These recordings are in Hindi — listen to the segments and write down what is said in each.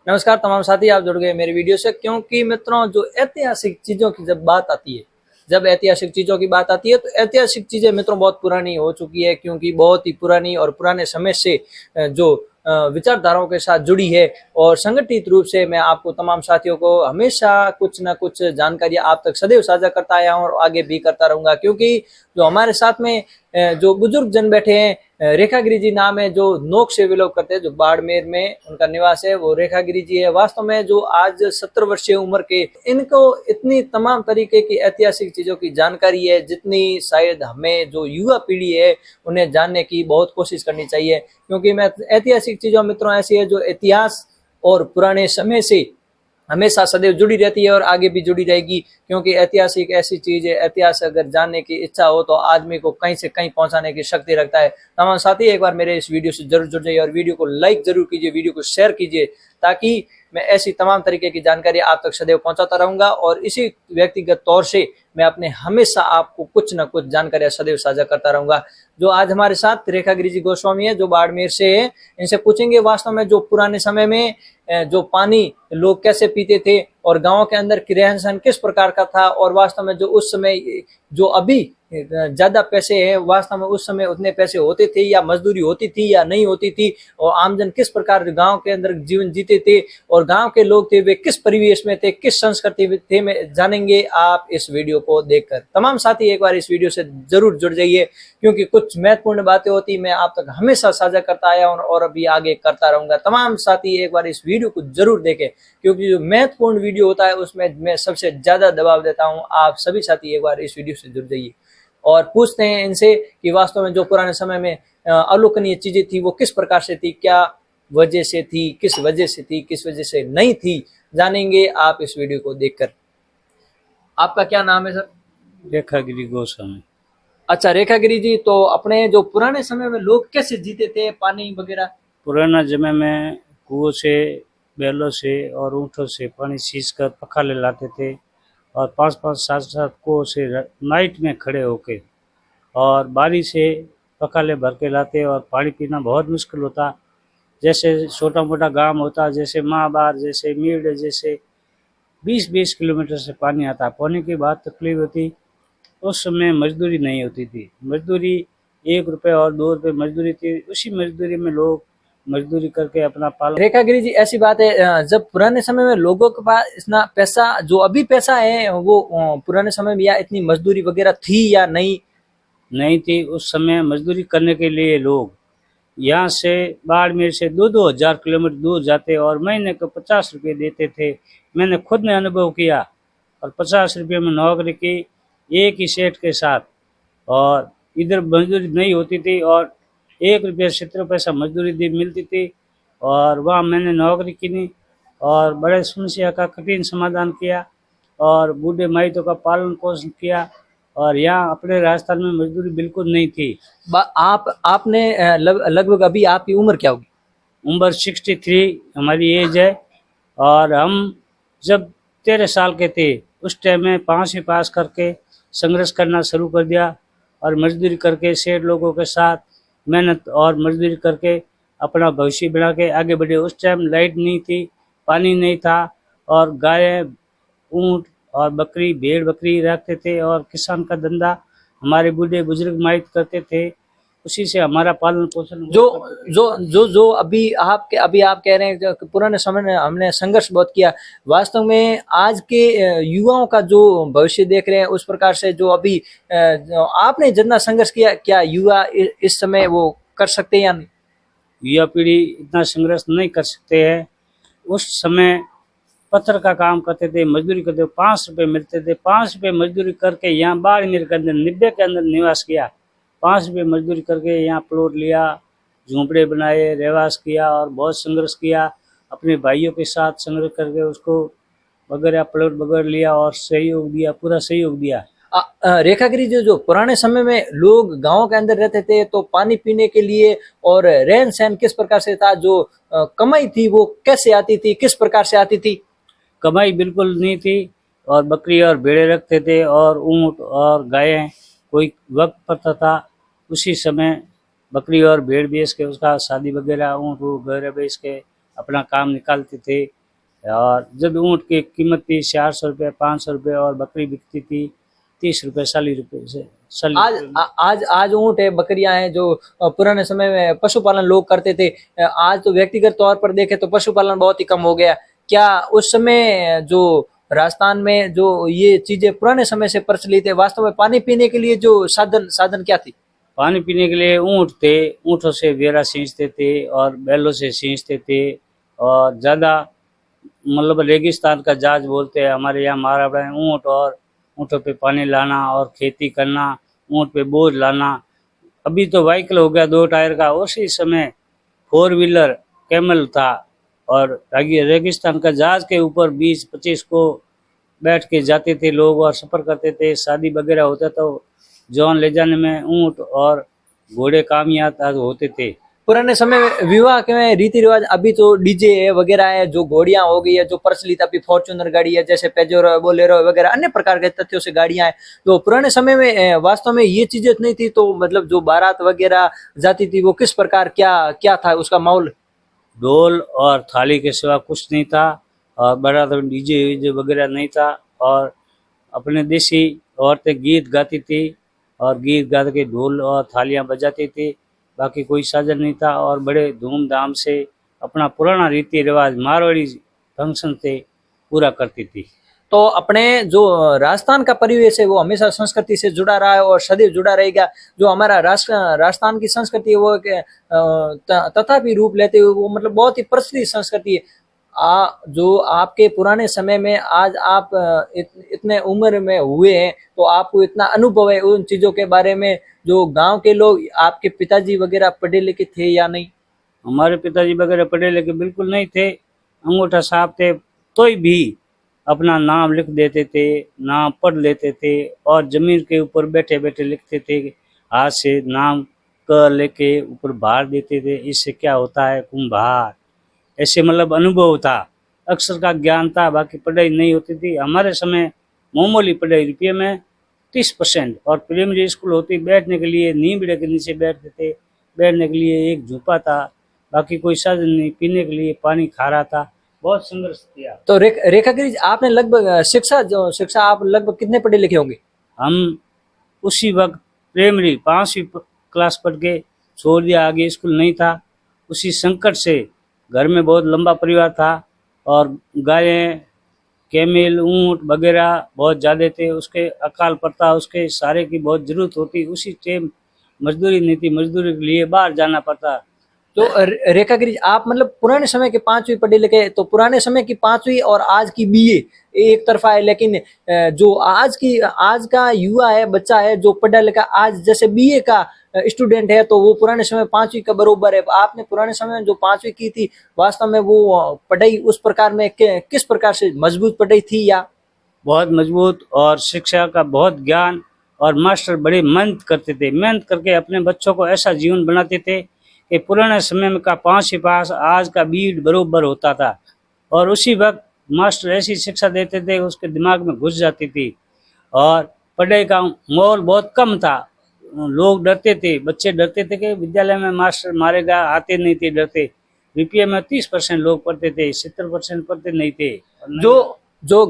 नमस्कार तमाम साथी, आप जुड़ गए मेरे वीडियो से क्योंकि मित्रों जो ऐतिहासिक चीजों की जब ऐतिहासिक चीजों की बात आती है तो ऐतिहासिक चीजें मित्रों बहुत पुरानी हो चुकी है, क्योंकि बहुत ही पुरानी और पुराने समय से जो विचारधाराओं के साथ जुड़ी है। और संगठित रूप से मैं आपको तमाम साथियों को हमेशा कुछ न कुछ जानकारी आप तक सदैव साझा करता आया हूं और आगे भी करता रहूंगा, क्योंकि जो हमारे साथ में जो बुजुर्ग जन बैठे हैं, रेखागिरी जी नाम है, जो नोक से बिलोंग करते हैं, जो बाड़मेर में उनका निवास है, वो रेखागिरी जी है। वास्तव में जो आज 70 वर्षीय उम्र के, इनको इतनी तमाम तरीके की ऐतिहासिक चीजों की जानकारी है जितनी शायद हमें जो युवा पीढ़ी है उन्हें जानने की बहुत कोशिश करनी चाहिए। क्योंकि मैं ऐतिहासिक चीजों मित्रों ऐसी है जो इतिहास और पुराने समय से हमेशा सदैव जुड़ी रहती है और आगे भी जुड़ी रहेगी, क्योंकि ऐतिहासिक ऐसी चीज है, इतिहास अगर जानने की इच्छा हो तो आदमी को कहीं से कहीं पहुंचाने की शक्ति रखता है। तमाम साथी एक बार मेरे इस वीडियो से जरूर जुड़ जाइए और वीडियो को लाइक जरूर कीजिए, वीडियो को शेयर कीजिए, ताकि मैं ऐसी तमाम तरीके की जानकारी आप तक सदैव पहुंचाता रहूंगा। और इसी व्यक्तिगत तौर से मैं अपने हमेशा आपको कुछ न कुछ जानकारियां सदैव साझा करता रहूंगा। जो आज हमारे साथ रेखागिरी जी गोस्वामी है, जो बाड़मेर से है, इनसे पूछेंगे वास्तव में जो पुराने समय में जो पानी लोग कैसे पीते थे और गांव के अंदर की रहन सहन किस प्रकार का था, और वास्तव में जो उस समय जो अभी ज्यादा पैसे हैं, वास्तव में उस समय उतने पैसे होते थे या मजदूरी होती थी या नहीं होती थी, और आमजन किस प्रकार गांव के अंदर जीवन जीते थे और गांव के लोग थे वे किस परिवेश में थे, किस संस्कृति में थे, में जानेंगे आप इस वीडियो को देखकर। तमाम साथी एक बार इस वीडियो से जरूर जुड़ जाइए, क्योंकि कुछ महत्वपूर्ण बातें होती मैं आप तक हमेशा साझा करता आया हूं और अभी आगे करता रहूंगा। तमाम साथी एक बार इस वीडियो को जरूर देखें, क्योंकि जो महत्वपूर्ण वीडियो होता है उसमें मैं सबसे ज्यादा दबाव देता हूं। आप सभी साथी एक बार इस वीडियो से जुड़ जाइए और पूछते हैं इनसे कि वास्तव में जो पुराने समय में अवलोकनीय चीजें थी वो किस प्रकार से थी, क्या वजह से थी, किस वजह से थी, किस वजह से नहीं थी, जानेंगे आप इस वीडियो को देखकर। आपका क्या नाम है सर? रेखागिरी गोस्वामी। अच्छा रेखागिरी जी, तो अपने जो पुराने समय में लोग कैसे जीते थे, पानी वगैरह? पुराना समय में कुओं से, बैलों से और ऊँटों से पानी सींच कर पखाले लाते थे और 5-5, 7-7 कुओं से नाइट में खड़े होके और बारी से पखाले भर के लाते और पानी पीना बहुत मुश्किल होता। जैसे छोटा मोटा गांव होता, जैसे महाबार, जैसे मीड़, जैसे 20-20 किलोमीटर से पानी आता। पानी की बात तकलीफ होती। उस समय मजदूरी नहीं होती थी। मजदूरी 1 रुपये और 2 रुपये मजदूरी थी। उसी मजदूरी में लोग मजदूरी करके अपना पालन। रेखागिरी जी ऐसी बात है, जब पुराने समय में लोगों के पास इतना पैसा, जो अभी पैसा है, वो पुराने समय में या इतनी मजदूरी वगैरह थी या नहीं थी। उस समय मजदूरी करने के लिए लोग यहाँ से बाड़मेर से 2-2 हज़ार किलोमीटर दूर जाते और महीने को 50 रुपये देते थे। मैंने खुद ने अनुभव किया और 50 रुपये में नौकरी की एक ही सेठ के साथ, और इधर मजदूरी नहीं होती थी और 1 रुपये 70 पैसा मजदूरी मिलती थी। और वहाँ मैंने नौकरी की नहीं और बड़े समस्या का कठिन समाधान किया और बूढ़े माइतों का पालन पोषण किया। और यहाँ अपने राजस्थान में मजदूरी बिल्कुल नहीं थी। आपने लगभग अभी आपकी उम्र क्या होगी? उम्र 63 हमारी एज है। और हम जब 13 साल के थे उस टाइम में 5वीं पास करके संघर्ष करना शुरू कर दिया और मजदूरी करके सेठ लोगों के साथ मेहनत और मजदूरी करके अपना भविष्य बना के आगे बढ़े। उस टाइम लाइट नहीं थी, पानी नहीं था और गाय, ऊँट और बकरी, भेड़ बकरी रखते थे और किसान का धंधा हमारे बूढ़े बुजुर्ग माइट करते थे। उसी से हमारा पालन पोषण। जो अभी आप कह रहे हैं कि पुराने समय में हमने संघर्ष बहुत किया, वास्तव में आज के युवाओं का जो भविष्य देख रहे हैं उस प्रकार से जो अभी आपने जितना संघर्ष किया, क्या युवा इस समय वो कर सकते हैं या नहीं? युवा पीढ़ी इतना संघर्ष नहीं कर सकते हैं। उस समय पत्थर का काम करते थे, मजदूरी करते थे, 5 रुपये मिलते थे। 5 रुपये मजदूरी करके यहाँ बाड़मेर के अंदर 90 के अंदर निवास किया। 5 रुपये मजदूरी करके यहाँ प्लॉट लिया, झोंपड़े बनाए, रहवास किया और बहुत संघर्ष किया। अपने भाइयों के साथ संघर्ष करके उसको वगैरह प्लॉट वगैरह लिया और सहयोग दिया, पूरा सहयोग दिया। रेखागिरी जी, जो पुराने समय में लोग गांव के अंदर रहते थे तो पानी पीने के लिए और रहन सहन किस प्रकार से था, जो कमाई थी वो कैसे आती थी, किस प्रकार से आती थी? कमाई बिल्कुल नहीं थी और बकरी और भेड़े रखते थे और ऊँट और गायें कोई वक्त पड़ता था उसी समय बकरी और भेड़ बेच के उसका शादी वगैरह, ऊँट वगैरह बेच के अपना काम निकालते थे। और जब ऊँट की कीमत थी 400 रुपये, 500 रुपये, और बकरी बिकती थी 30 रुपये, 40 रुपये से। आज ऊंट है, बकरियां हैं, जो पुराने समय में पशुपालन लोग करते थे। आज तो व्यक्तिगत तौर पर देखे तो पशुपालन बहुत ही कम हो गया। क्या उस समय जो राजस्थान में जो ये चीजें पुराने समय से प्रचलित है, वास्तव में पानी पीने के लिए जो साधन क्या थी? पानी पीने के लिए ऊँट थे, ऊँटों से बेरा सींचते थे और बैलों से सींचते थे। और ज़्यादा मतलब रेगिस्तान का जहाज बोलते हैं हमारे यहाँ महाराष्ट्र में, ऊँट और ऊँटों पे पानी लाना और खेती करना, ऊँट पे बोझ लाना। अभी तो व्हीकल हो गया 2 टायर का, उसी समय 4 व्हीलर कैमल था। और रेगिस्तान का जहाज के ऊपर 20-25 को बैठ के जाते थे लोग और सफ़र करते थे। शादी वगैरह होता तो जौन ले जाने में ऊँट और घोड़े कामयाब होते थे। पुराने समय में विवाह के रीति रिवाज, अभी तो डीजे वगैरह है, जो घोड़ियां हो गई है, जो प्रचलित अभी फॉर्च्यूनर गाड़ी है, जैसे पेजोरो, बोलेरो वगैरह अन्य प्रकार के तथ्यों से गाड़ियां हैं। तो पुराने समय में वास्तव में ये चीजें नहीं थी, तो मतलब जो बारात वगैरह जाती थी वो किस प्रकार, क्या क्या था उसका माहौल? ढोल और थाली के सिवा कुछ नहीं था, और बड़ा तो डीजे वगैरह नहीं था। और अपने देसी औरतें गीत गाती थी और गीत गा के ढोल और थालियां बजाती थी, बाकी कोई साधन नहीं था। और बड़े धूमधाम से अपना पुराना रीति रिवाज मारवाड़ी फंक्शन से पूरा करती थी। तो अपने जो राजस्थान का परिवेश है वो हमेशा संस्कृति से जुड़ा रहा है और सदैव जुड़ा रहेगा। जो हमारा राजस्थान की संस्कृति है वो तथापि रूप लेते हुए वो मतलब बहुत ही प्रचलित संस्कृति है। जो आपके पुराने समय में आज आप इतने उम्र में हुए हैं, तो आपको इतना अनुभव है उन चीजों के बारे में। जो गांव के लोग, आपके पिताजी वगैरह पढ़े लिखे थे या नहीं? हमारे पिताजी वगैरह पढ़े लिखे बिल्कुल नहीं थे, अंगूठा छाप थे, तो भी अपना नाम लिख देते थे, नाम पढ़ लेते थे और जमीन के ऊपर बैठे बैठे लिखते थे। हाथ से नाम क लेके ऊपर भार देते थे, इससे क्या होता है कुंभार। ऐसे मतलब अनुभव था, अक्षर का ज्ञान था, बाकी पढ़ाई नहीं होती थी। हमारे समय मामूली पढ़ाई, रुपये में 30%। और प्राइमरी स्कूल होती, बैठने के लिए नीम के नीचे बैठते थे, बैठने के लिए एक झूपा था, बाकी कोई साधन नहीं, पीने के लिए पानी खारा था। बहुत संघर्ष किया। तो रेखा गिरी, आपने लगभग शिक्षा आप लगभग कितने पढ़े लिखे होंगे? हम उसी वक्त प्राइमरी 5वीं क्लास पढ़ के छोड़ दिया, आगे स्कूल नहीं था। उसी संकट से, घर में बहुत लंबा परिवार था और गायें, कैमेल, ऊँट वगैरह बहुत ज़्यादा थे, उसके अकाल पड़ता, उसके सारे की बहुत ज़रूरत होती। उसी टाइम मजदूरी नहीं थी, मजदूरी के लिए बाहर जाना पड़ता। तो रेखा गिरी, आप मतलब पुराने समय के 5वीं पढ़े लिखे, तो पुराने समय की 5वीं और आज की बीए एक तरफा है, लेकिन जो आज का युवा है, बच्चा है जो पढ़ा लिखा आज जैसे बीए का स्टूडेंट है, तो वो पुराने समय 5वीं का बरोबर है। आपने पुराने समय में जो 5वीं की थी, वास्तव में वो पढ़ाई उस प्रकार में किस प्रकार से मजबूत पढ़ाई थी? या बहुत मजबूत, और शिक्षा का बहुत ज्ञान, और मास्टर बड़े मेहनत करते थे, मेहनत करके अपने बच्चों को ऐसा जीवन बनाते थे कि पुराने समय में का 5वीं पास आज का बीड बरोबर होता था। और उसी वक्त मास्टर ऐसी शिक्षा देते थे उसके दिमाग में घुस जाती थी। और पढ़ाई का माहौल बहुत कम था, लोग डरते थे, बच्चे डरते थे कि विद्यालय में मास्टर मारेगा, आते नहीं थे, डरते। बीपीए में 30% लोग पढ़ते थे, 70% पढ़ते नहीं थे। जो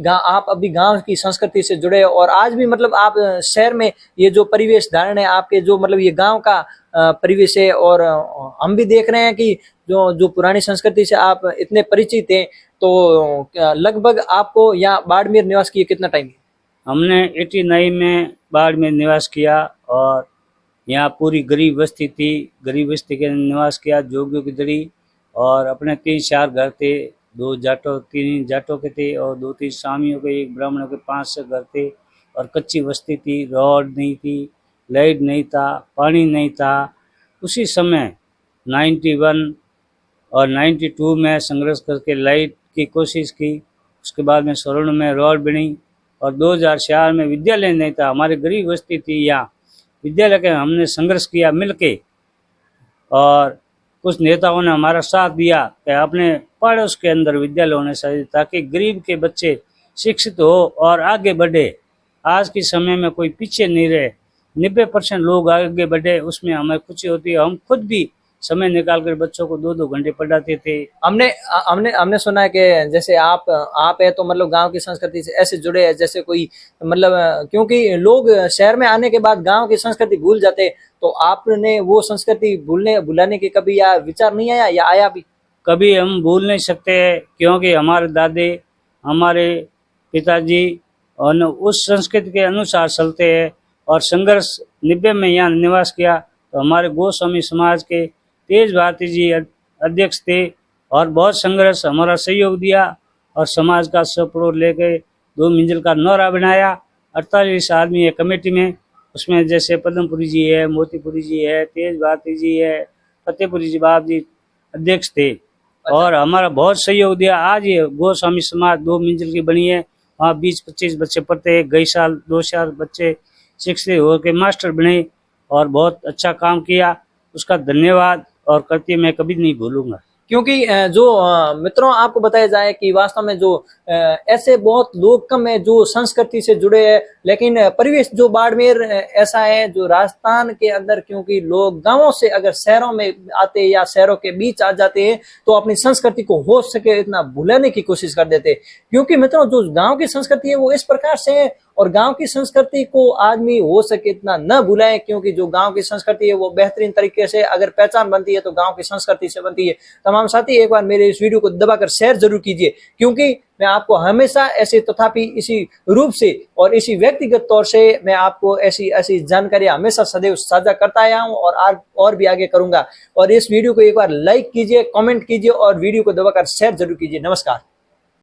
आप अभी गांव की संस्कृति से जुड़े हो, और आज भी मतलब आप शहर में ये जो परिवेश धारण है आपके, जो मतलब ये गांव का परिवेश है, और हम भी देख रहे हैं कि जो पुरानी संस्कृति से आप इतने परिचित हैं, तो लगभग आपको यहाँ बाड़मेर निवास किए कितना टाइम है? हमने 89 में बाड़मेर निवास किया, और यहाँ पूरी गरीब बस्ती थी, गरीब बस्ती के निवास किया, जोगियों की दड़ी। और अपने 3-4 घर थे, 3 जाटों के थे और 2-3 सामियों के, 1 ब्राह्मणों के, 5-6 घर थे। और कच्ची बस्ती थी, रोड नहीं थी, लाइट नहीं था, पानी नहीं था। उसी समय 91 और 92 में संघर्ष करके लाइट की कोशिश की, उसके बाद में स्वर्ण में रोड बनी। और 2004 में विद्यालय नहीं था, हमारी गरीब बस्ती थी, यहाँ विद्यालय के हमने संघर्ष किया मिलके। और कुछ नेताओं ने हमारा साथ दिया कि अपने पड़ोस के अंदर विद्यालय होने चाहिए, ताकि गरीब के बच्चे शिक्षित हो और आगे बढ़े। आज के समय में कोई पीछे नहीं रहे, 90% लोग आगे बढ़े, उसमें हमें खुशी होती है। हम खुद भी समय निकालकर बच्चों को 2-2 घंटे पढ़ाते थे। हमने हमने हमने सुना है कि जैसे आप है तो मतलब गांव की संस्कृति से ऐसे जुड़े हैं जैसे कोई मतलब क्योंकि लोग शहर में आने के बाद गांव की संस्कृति भूल जाते, तो आपने वो संस्कृति भुलाने की कभी या विचार नहीं आया या आया भी? कभी हम भूल नहीं सकते हैं, क्योंकि हमारे दादे, हमारे पिताजी और उस संस्कृति के अनुसार चलते हैं। और संघर्ष 90 में यहाँ निवास किया तो हमारे गोस्वामी समाज के तेज भारती जी अध्यक्ष थे और बहुत संघर्ष हमारा सहयोग दिया और समाज का सपोर्ट लेके 2 मंजिल का नौरा बनाया। 48 आदमी है कमेटी में, उसमें जैसे पद्मपुरी जी है, मोतीपुरी जी है, तेज भारती जी है, फतेहपुरी जी बाप जी अध्यक्ष थे और हमारा बहुत सहयोग दिया। आज ये गोस्वामी समाज 2 मंजिल की बनी है, वहाँ 20-25 बच्चे पढ़ते हैं। गई साल 2 बच्चे शिक्षित होकर मास्टर बने और बहुत अच्छा काम किया, उसका धन्यवाद और कृत्य मैं कभी नहीं भूलूंगा। क्योंकि जो मित्रों आपको बताया जाए कि वास्तव में जो ऐसे बहुत लोग कम है जो संस्कृति से जुड़े हैं, लेकिन परिवेश जो बाड़मेर ऐसा है जो राजस्थान के अंदर, क्योंकि लोग गांवों से अगर शहरों में आते या शहरों के बीच आ जाते हैं तो अपनी संस्कृति को हो सके इतना भुलाने की कोशिश कर देते। क्योंकि मित्रों जो गांव की संस्कृति है वो इस प्रकार से है और गांव की संस्कृति को आदमी हो सके इतना न भुलाए, क्योंकि जो गांव की संस्कृति है वो बेहतरीन तरीके से अगर पहचान बनती है तो गांव की संस्कृति से बनती है। तमाम साथी एक बार मेरे इस वीडियो को दबाकर शेयर जरूर कीजिए, क्योंकि मैं आपको हमेशा ऐसे तथापि इसी रूप से और इसी व्यक्तिगत तौर से मैं आपको ऐसी ऐसी जानकारी हमेशा सदैव साझा करता आया हूं और भी आगे करूंगा। और इस वीडियो को एक बार लाइक कीजिए, कमेंट कीजिए और वीडियो को दबाकर शेयर जरूर कीजिए। नमस्कार।